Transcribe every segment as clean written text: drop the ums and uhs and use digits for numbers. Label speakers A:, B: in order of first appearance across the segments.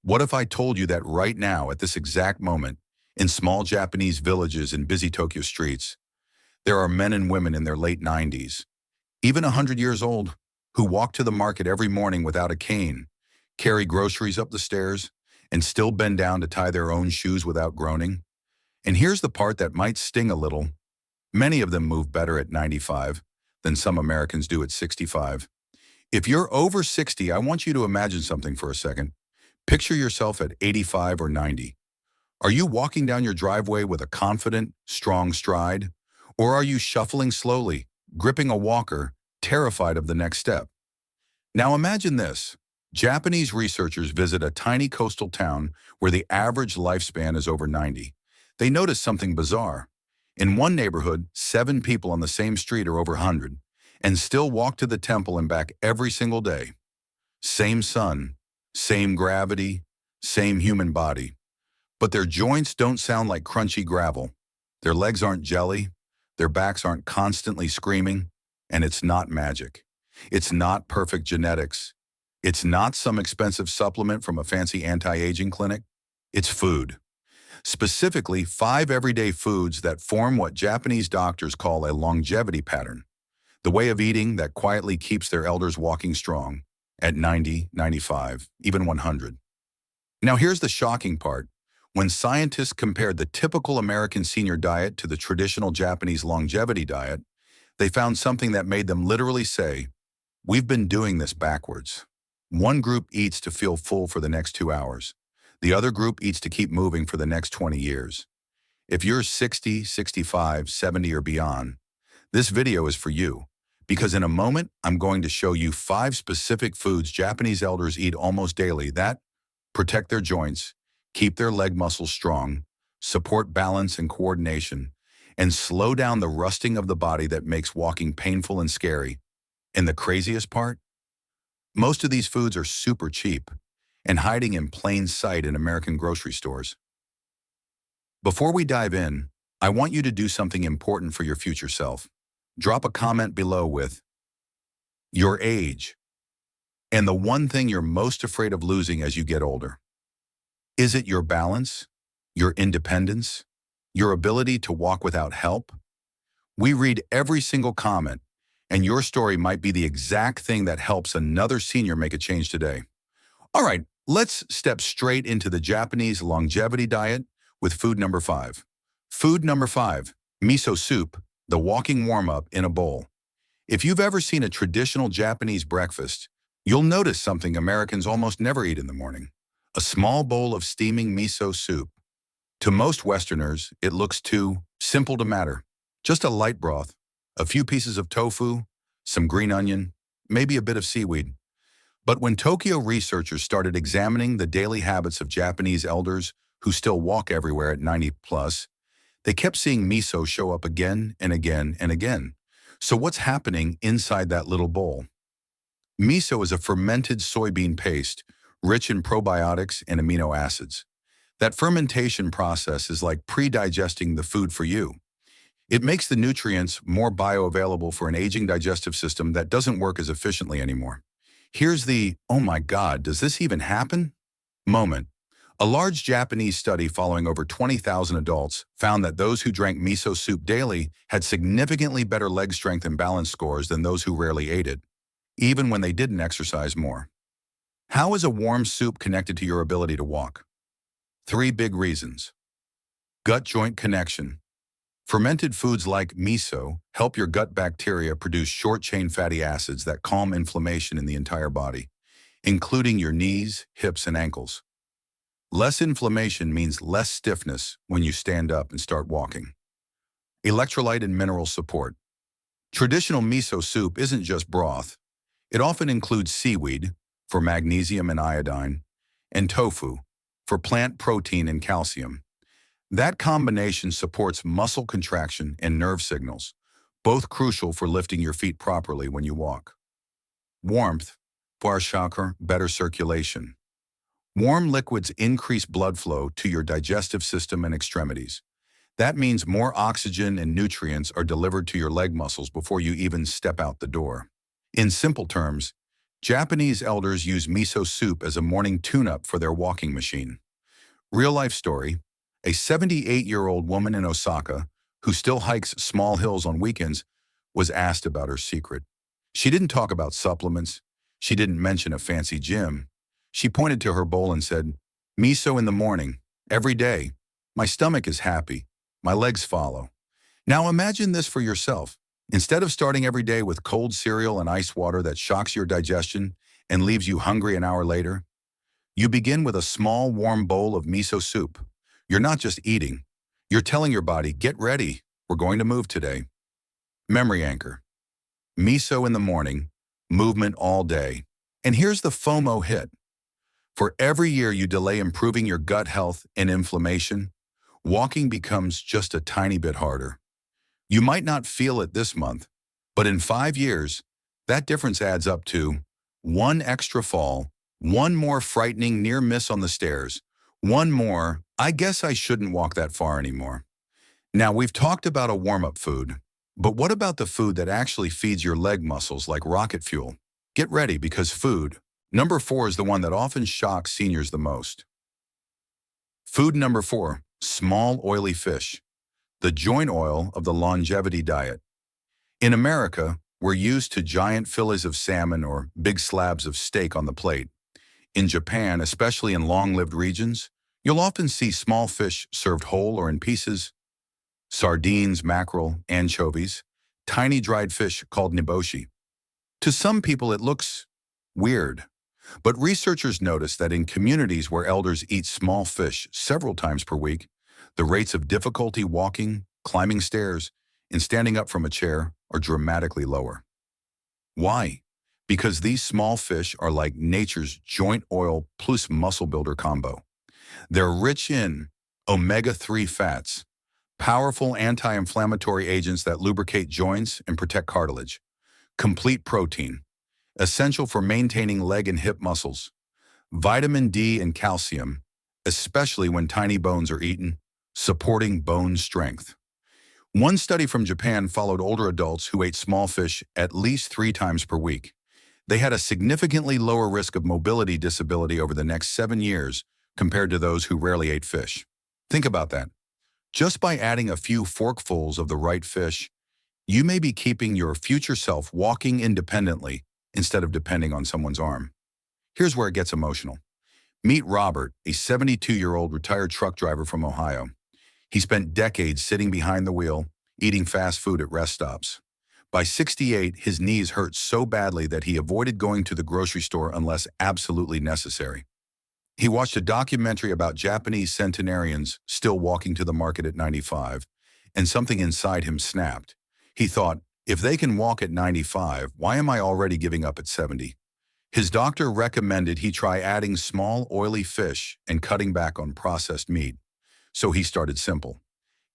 A: What if I told you that right now, at this exact moment, in small Japanese villages and busy Tokyo streets, there are men and women in their late 90s, even 100 years old, who walk to the market every morning without a cane, carry groceries up the stairs, and still bend down to tie their own shoes without groaning? And here's the part that might sting a little. Many of them move better at 95 than some Americans do at 65. If you're over 60, I want you to imagine something for a second. Picture yourself at 85 or 90. Are you walking down your driveway with a confident, strong stride? Or are you shuffling slowly, gripping a walker, terrified of the next step? Now imagine this. Japanese researchers visit a tiny coastal town where the average lifespan is over 90. They notice something bizarre. In one neighborhood, 7 people on the same street are over 100 and still walk to the temple and back every single day. Same sun, same gravity, same human body. But their joints don't sound like crunchy gravel. Their legs aren't jelly. Their backs aren't constantly screaming. And it's not magic. It's not perfect genetics. It's not some expensive supplement from a fancy anti-aging clinic. It's food. Specifically, 5 everyday foods that form what Japanese doctors call a longevity pattern, the way of eating that quietly keeps their elders walking strong at 90, 95, even 100. Now here's the shocking part. When scientists compared the typical American senior diet to the traditional Japanese longevity diet, they found something that made them literally say, "We've been doing this backwards." One group eats to feel full for the next 2 hours. The other group eats to keep moving for the next 20 years. If you're 60, 65, 70, or beyond, this video is for you, because in a moment, I'm going to show you 5 specific foods Japanese elders eat almost daily that protect their joints, keep their leg muscles strong, support balance and coordination, and slow down the rusting of the body that makes walking painful and scary. And the craziest part? Most of these foods are super cheap and hiding in plain sight in American grocery stores. Before we dive in, I want you to do something important for your future self. Drop a comment below with your age and the one thing you're most afraid of losing as you get older. Is it your balance, your independence, your ability to walk without help? We read every single comment, and your story might be the exact thing that helps another senior make a change today. All right, let's step straight into the Japanese longevity diet with food number 5. Food number 5, miso soup, the walking warm-up in a bowl. If you've ever seen a traditional Japanese breakfast, you'll notice something Americans almost never eat in the morning: a small bowl of steaming miso soup. To most Westerners, it looks too simple to matter. Just a light broth, a few pieces of tofu, some green onion, maybe a bit of seaweed. But when Tokyo researchers started examining the daily habits of Japanese elders who still walk everywhere at 90 plus, they kept seeing miso show up again and again and again. So what's happening inside that little bowl? Miso is a fermented soybean paste, rich in probiotics and amino acids. That fermentation process is like pre-digesting the food for you. It makes the nutrients more bioavailable for an aging digestive system that doesn't work as efficiently anymore. Here's the, "Oh my God, does this even happen?" moment. A large Japanese study following over 20,000 adults found that those who drank miso soup daily had significantly better leg strength and balance scores than those who rarely ate it, even when they didn't exercise more. How is a warm soup connected to your ability to walk? 3 big reasons. Gut-joint connection. Fermented foods like miso help your gut bacteria produce short-chain fatty acids that calm inflammation in the entire body, including your knees, hips, and ankles. Less inflammation means less stiffness when you stand up and start walking. Electrolyte and mineral support. Traditional miso soup isn't just broth. It often includes seaweed, for magnesium and iodine, and tofu, for plant protein and calcium. That combination supports muscle contraction and nerve signals, both crucial for lifting your feet properly when you walk. Warmth, chakra, better circulation. Warm liquids increase blood flow to your digestive system and extremities. That means more oxygen and nutrients are delivered to your leg muscles before you even step out the door. In simple terms, Japanese elders use miso soup as a morning tune-up for their walking machine. Real-life story: a 78-year-old woman in Osaka, who still hikes small hills on weekends, was asked about her secret. She didn't talk about supplements. She didn't mention a fancy gym. She pointed to her bowl and said, "Miso in the morning, every day. My stomach is happy. My legs follow." Now imagine this for yourself. Instead of starting every day with cold cereal and ice water that shocks your digestion and leaves you hungry an hour later, you begin with a small warm bowl of miso soup. You're not just eating. You're telling your body, "Get ready. We're going to move today." Memory anchor. Miso in the morning, movement all day. And here's the FOMO hit. For every year you delay improving your gut health and inflammation, walking becomes just a tiny bit harder. You might not feel it this month, but in 5 years, that difference adds up to one extra fall, one more frightening near miss on the stairs, one more, "I guess I shouldn't walk that far anymore." Now, we've talked about a warm-up food, but what about the food that actually feeds your leg muscles like rocket fuel? Get ready, because food, number 4, is the one that often shocks seniors the most. Food number 4, small oily fish, the joint oil of the longevity diet. In America, we're used to giant fillets of salmon or big slabs of steak on the plate. In Japan, especially in long-lived regions, you'll often see small fish served whole or in pieces: sardines, mackerel, anchovies, tiny dried fish called niboshi. To some people, it looks weird, but researchers notice that in communities where elders eat small fish several times per week, the rates of difficulty walking, climbing stairs, and standing up from a chair are dramatically lower. Why? Because these small fish are like nature's joint oil plus muscle builder combo. They're rich in omega-3 fats, powerful anti-inflammatory agents that lubricate joints and protect cartilage; complete protein, essential for maintaining leg and hip muscles; vitamin D and calcium, especially when tiny bones are eaten, supporting bone strength. One study from Japan followed older adults who ate small fish at least 3 times per week. They had a significantly lower risk of mobility disability over the next 7 years compared to those who rarely ate fish. Think about that. Just by adding a few forkfuls of the right fish, you may be keeping your future self walking independently instead of depending on someone's arm. Here's where it gets emotional. Meet Robert, a 72-year-old retired truck driver from Ohio. He spent decades sitting behind the wheel, eating fast food at rest stops. By 68, his knees hurt so badly that he avoided going to the grocery store unless absolutely necessary. He watched a documentary about Japanese centenarians still walking to the market at 95, and something inside him snapped. He thought, "If they can walk at 95, why am I already giving up at 70? His doctor recommended he try adding small, oily fish and cutting back on processed meat. So he started simple.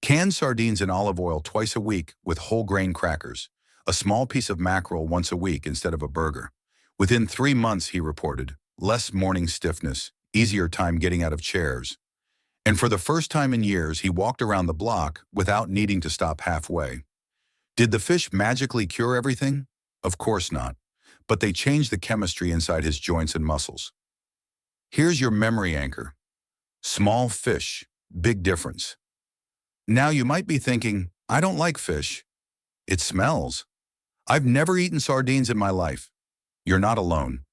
A: Canned sardines and olive oil twice a week with whole grain crackers. A small piece of mackerel once a week instead of a burger. Within 3 months, he reported, less morning stiffness, easier time getting out of chairs. And for the first time in years, he walked around the block without needing to stop halfway. Did the fish magically cure everything? Of course not. But they changed the chemistry inside his joints and muscles. Here's your memory anchor. Small fish, big difference. Now you might be thinking, "I don't like fish. It smells. I've never eaten sardines in my life." You're not alone.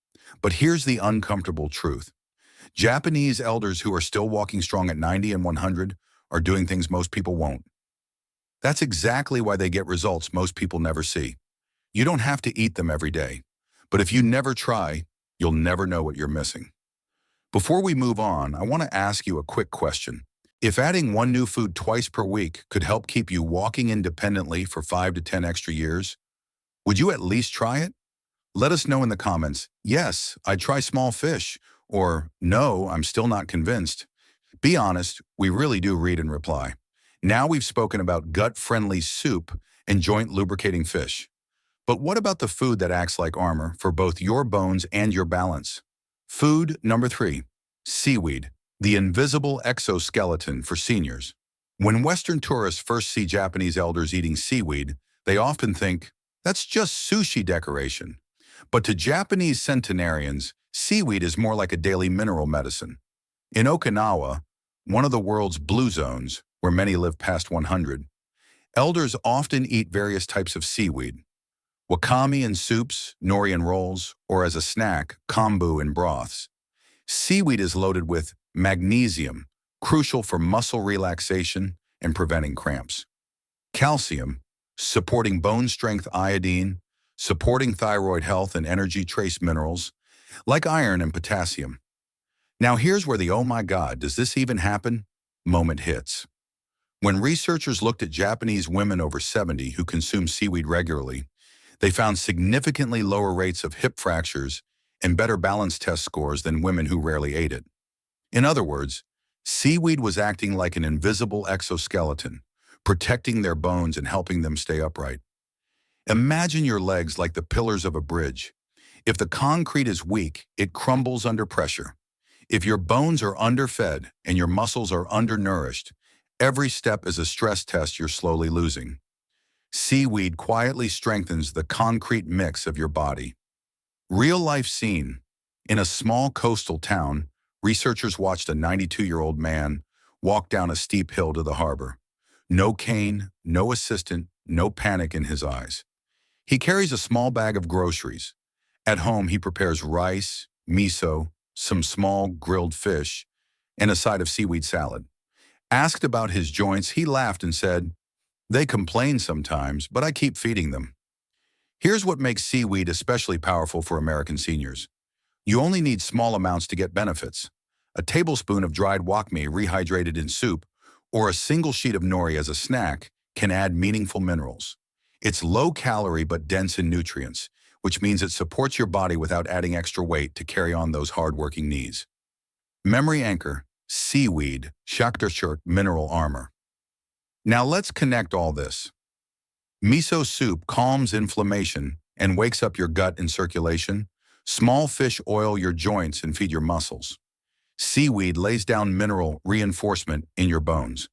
A: But here's the uncomfortable truth. Japanese elders who are still walking strong at 90 and 100 are doing things most people won't. That's exactly why they get results most people never see. You don't have to eat them every day. But if you never try, you'll never know what you're missing. Before we move on, I want to ask you a quick question. If adding one new food twice per week could help keep you walking independently for 5 to 10 extra years, would you at least try it? Let us know in the comments, "Yes, I'd try small fish," or "No, I'm still not convinced." Be honest, we really do read and reply. Now we've spoken about gut-friendly soup and joint-lubricating fish. But what about the food that acts like armor for both your bones and your balance? Food number 3, seaweed, the invisible exoskeleton for seniors. When Western tourists first see Japanese elders eating seaweed, they often think, "That's just sushi decoration." But to Japanese centenarians, seaweed is more like a daily mineral medicine. In Okinawa, one of the world's blue zones, where many live past 100, elders often eat various types of seaweed. Wakame in soups, nori in rolls, or as a snack, kombu in broths. Seaweed is loaded with magnesium, crucial for muscle relaxation and preventing cramps. Calcium, supporting bone strength, iodine, supporting thyroid health and energy trace minerals, like iron and potassium. Now here's where the "oh my God, does this even happen?" moment hits. When researchers looked at Japanese women over 70 who consume seaweed regularly, they found significantly lower rates of hip fractures and better balance test scores than women who rarely ate it. In other words, seaweed was acting like an invisible exoskeleton, protecting their bones and helping them stay upright. Imagine your legs like the pillars of a bridge. If the concrete is weak, it crumbles under pressure. If your bones are underfed and your muscles are undernourished, every step is a stress test you're slowly losing. Seaweed quietly strengthens the concrete mix of your body. Real-life scene. In a small coastal town, researchers watched a 92-year-old man walk down a steep hill to the harbor. No cane, no assistant, no panic in his eyes. He carries a small bag of groceries. At home, he prepares rice, miso, some small grilled fish, and a side of seaweed salad. Asked about his joints, he laughed and said, "They complain sometimes, but I keep feeding them." Here's what makes seaweed especially powerful for American seniors. You only need small amounts to get benefits. A tablespoon of dried wakame rehydrated in soup or a single sheet of nori as a snack can add meaningful minerals. It's low-calorie but dense in nutrients, which means it supports your body without adding extra weight to carry on those hard-working knees. Memory anchor, seaweed, Shaktashirt mineral armor. Now let's connect all this. Miso soup calms inflammation and wakes up your gut and circulation. Small fish oil your joints and feed your muscles. Seaweed lays down mineral reinforcement in your bones.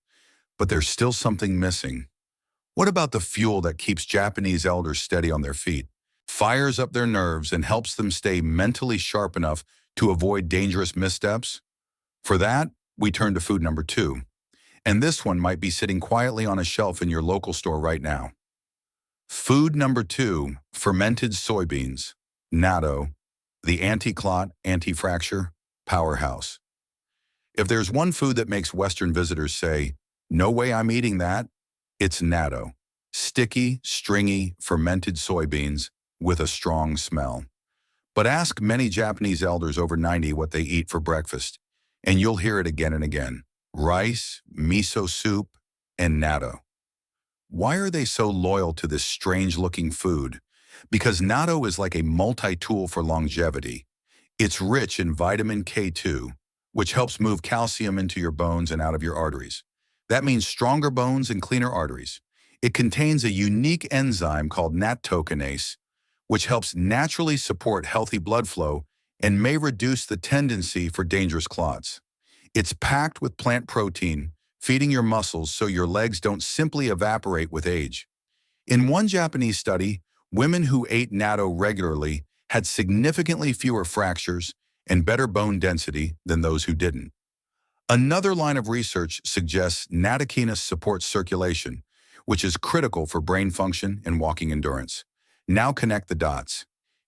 A: But there's still something missing. What about the fuel that keeps Japanese elders steady on their feet, fires up their nerves, and helps them stay mentally sharp enough to avoid dangerous missteps? For that, we turn to food number 2. And this one might be sitting quietly on a shelf in your local store right now. Food number 2, fermented soybeans, natto, the anti-clot, anti-fracture powerhouse. If there's one food that makes Western visitors say, "No way I'm eating that," it's natto. Sticky, stringy, fermented soybeans with a strong smell. But ask many Japanese elders over 90 what they eat for breakfast, and you'll hear it again and again. Rice, miso soup, and natto. Why are they so loyal to this strange-looking food? Because natto is like a multi-tool for longevity. It's rich in vitamin K2, which helps move calcium into your bones and out of your arteries. That means stronger bones and cleaner arteries. It contains a unique enzyme called nattokinase, which helps naturally support healthy blood flow and may reduce the tendency for dangerous clots. It's packed with plant protein, feeding your muscles so your legs don't simply evaporate with age. In one Japanese study, women who ate natto regularly had significantly fewer fractures and better bone density than those who didn't. Another line of research suggests nattokinase supports circulation, which is critical for brain function and walking endurance. Now connect the dots.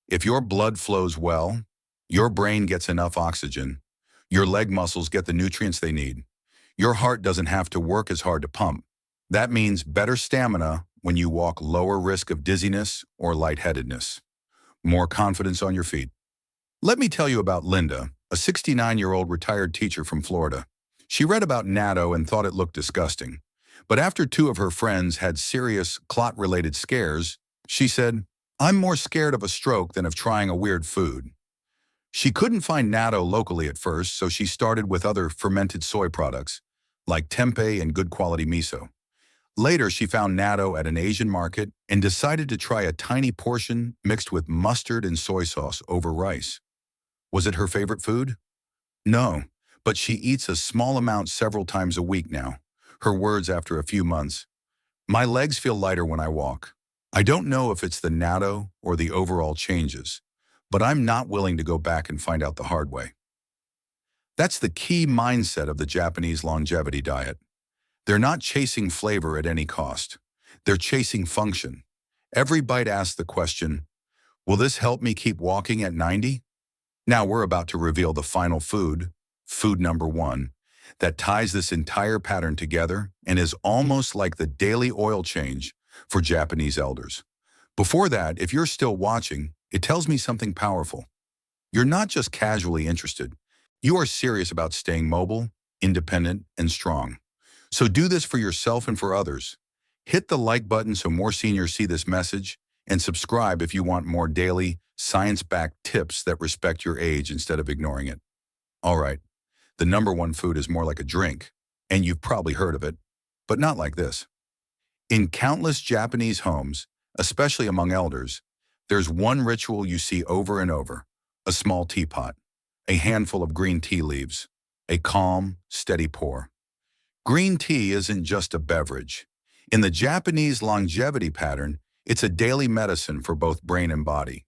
A: If your blood flows well, your brain gets enough oxygen, your leg muscles get the nutrients they need. Your heart doesn't have to work as hard to pump. That means better stamina when you walk, lower risk of dizziness or lightheadedness. More confidence on your feet. Let me tell you about Linda, a 69-year-old retired teacher from Florida. She read about natto and thought it looked disgusting. But after 2 of her friends had serious clot-related scares, she said, "I'm more scared of a stroke than of trying a weird food." She couldn't find natto locally at first, so she started with other fermented soy products, like tempeh and good quality miso. Later, she found natto at an Asian market and decided to try a tiny portion mixed with mustard and soy sauce over rice. Was it her favorite food? No, but she eats a small amount several times a week now. Her words after a few months: "My legs feel lighter when I walk. I don't know if it's the natto or the overall changes, but I'm not willing to go back and find out the hard way. That's the key mindset of the Japanese longevity diet. They're not chasing flavor at any cost. They're chasing function. Every bite asks the question, will this help me keep walking at 90? Now we're about to reveal the final food, food number 1, that ties this entire pattern together and is almost like the daily oil change for Japanese elders. Before that, if you're still watching, it tells me something powerful. You're not just casually interested. You are serious about staying mobile, independent, and strong. So do this for yourself and for others. Hit the like button so more seniors see this message, and subscribe if you want more daily, science-backed tips that respect your age instead of ignoring it. All right, the number 1 food is more like a drink, and you've probably heard of it, but not like this. In countless Japanese homes, especially among elders, there's one ritual you see over and over: a small teapot, a handful of green tea leaves, a calm, steady pour. Green tea isn't just a beverage. In the Japanese longevity pattern, it's a daily medicine for both brain and body.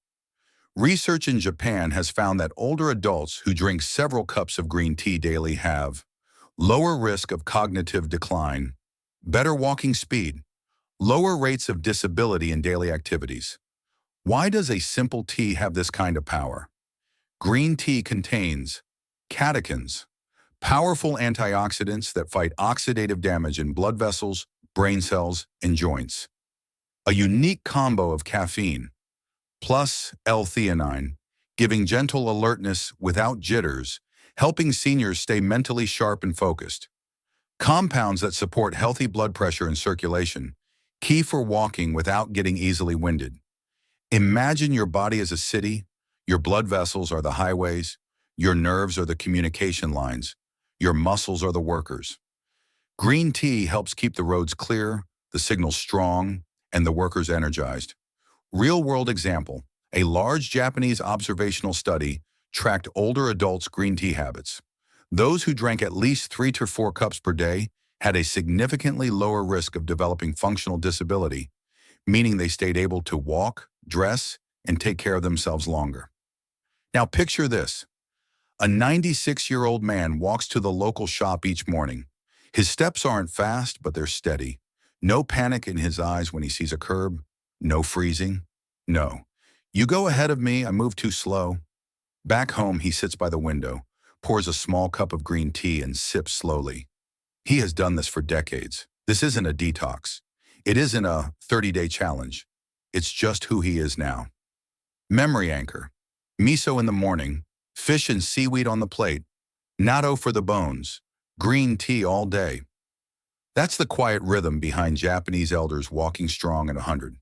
A: Research in Japan has found that older adults who drink several cups of green tea daily have lower risk of cognitive decline, better walking speed, lower rates of disability in daily activities. Why does a simple tea have this kind of power? Green tea contains catechins, powerful antioxidants that fight oxidative damage in blood vessels, brain cells, and joints. A unique combo of caffeine plus L-theanine, giving gentle alertness without jitters, helping seniors stay mentally sharp and focused. Compounds that support healthy blood pressure and circulation, key for walking without getting easily winded. Imagine your body as a city, your blood vessels are the highways, your nerves are the communication lines, your muscles are the workers. Green tea helps keep the roads clear, the signals strong, and the workers energized. Real-world example, a large Japanese observational study tracked older adults' green tea habits. Those who drank at least 3 to 4 cups per day had a significantly lower risk of developing functional disability, meaning they stayed able to walk, dress, and take care of themselves longer. Now picture this. A 96-year-old man walks to the local shop each morning. His steps aren't fast, but they're steady. No panic in his eyes when he sees a curb. No freezing. No. You go ahead of me, I move too slow. Back home, he sits by the window, pours a small cup of green tea and sips slowly. He has done this for decades. This isn't a detox. It isn't a 30-day challenge. It's just who he is now. Memory anchor. Miso in the morning, fish and seaweed on the plate, natto for the bones, green tea all day. That's the quiet rhythm behind Japanese elders walking strong at 100.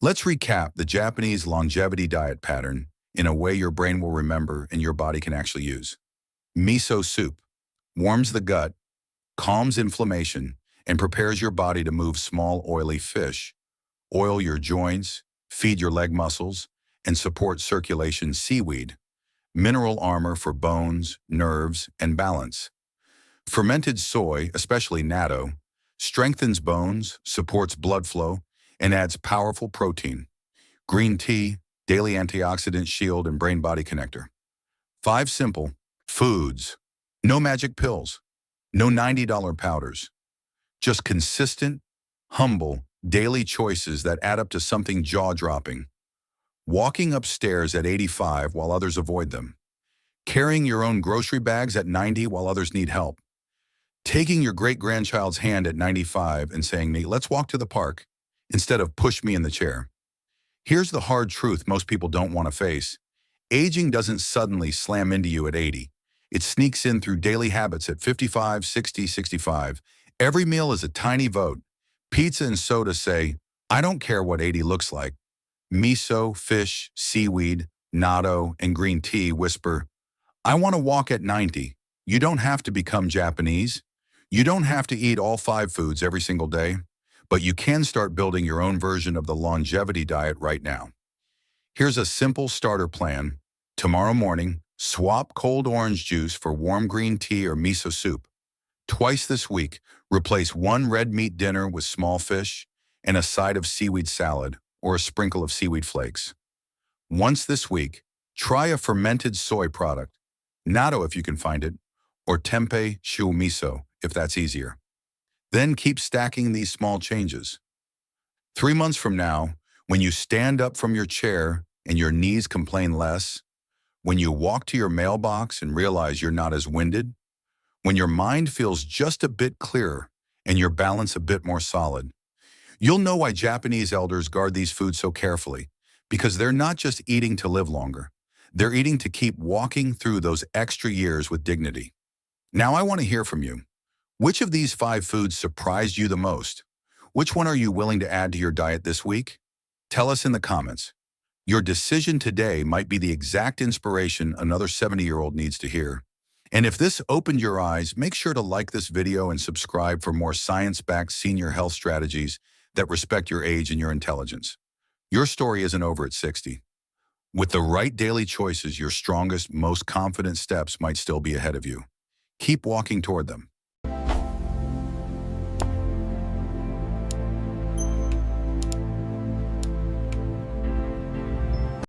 A: Let's recap the Japanese longevity diet pattern in a way your brain will remember and your body can actually use. Miso soup warms the gut, calms inflammation, and prepares your body to move small oily fish. Oil your joints, feed your leg muscles, and support circulation. Seaweed, mineral armor for bones, nerves, and balance. Fermented soy, especially natto, strengthens bones, supports blood flow, and adds powerful protein. Green tea, daily antioxidant shield and brain-body connector. 5 simple foods. No magic pills. No $90 powders. Just consistent, humble, daily choices that add up to something jaw-dropping. Walking upstairs at 85 while others avoid them. Carrying your own grocery bags at 90 while others need help. Taking your great-grandchild's hand at 95 and saying, "Let's walk to the park," instead of "push me in the chair." Here's the hard truth most people don't want to face. Aging doesn't suddenly slam into you at 80. It sneaks in through daily habits at 55, 60, 65. Every meal is a tiny vote. Pizza and soda say, "I don't care what 80 looks like." Miso, fish, seaweed, natto, and green tea whisper, "I want to walk at 90. You don't have to become Japanese. You don't have to eat all 5 foods every single day, but you can start building your own version of the longevity diet right now. Here's a simple starter plan. Tomorrow morning, swap cold orange juice for warm green tea or miso soup. Twice this week, replace one red meat dinner with small fish and a side of seaweed salad or a sprinkle of seaweed flakes. Once this week, Try a fermented soy product, natto if you can find it, or tempeh shiu miso if that's easier. Then keep stacking these small changes. 3 months from now, when you stand up from your chair and your knees complain less, when you walk to your mailbox and realize you're not as winded, when your mind feels just a bit clearer and your balance a bit more solid, you'll know why Japanese elders guard these foods so carefully, because they're not just eating to live longer. They're eating to keep walking through those extra years with dignity. Now I want to hear from you. Which of these 5 foods surprised you the most? Which one are you willing to add to your diet this week? Tell us in the comments. Your decision today might be the exact inspiration another 70-year-old needs to hear. And if this opened your eyes, make sure to like this video and subscribe for more science-backed senior health strategies that respect your age and your intelligence. Your story isn't over at 60. With the right daily choices, your strongest, most confident steps might still be ahead of you. Keep walking toward them.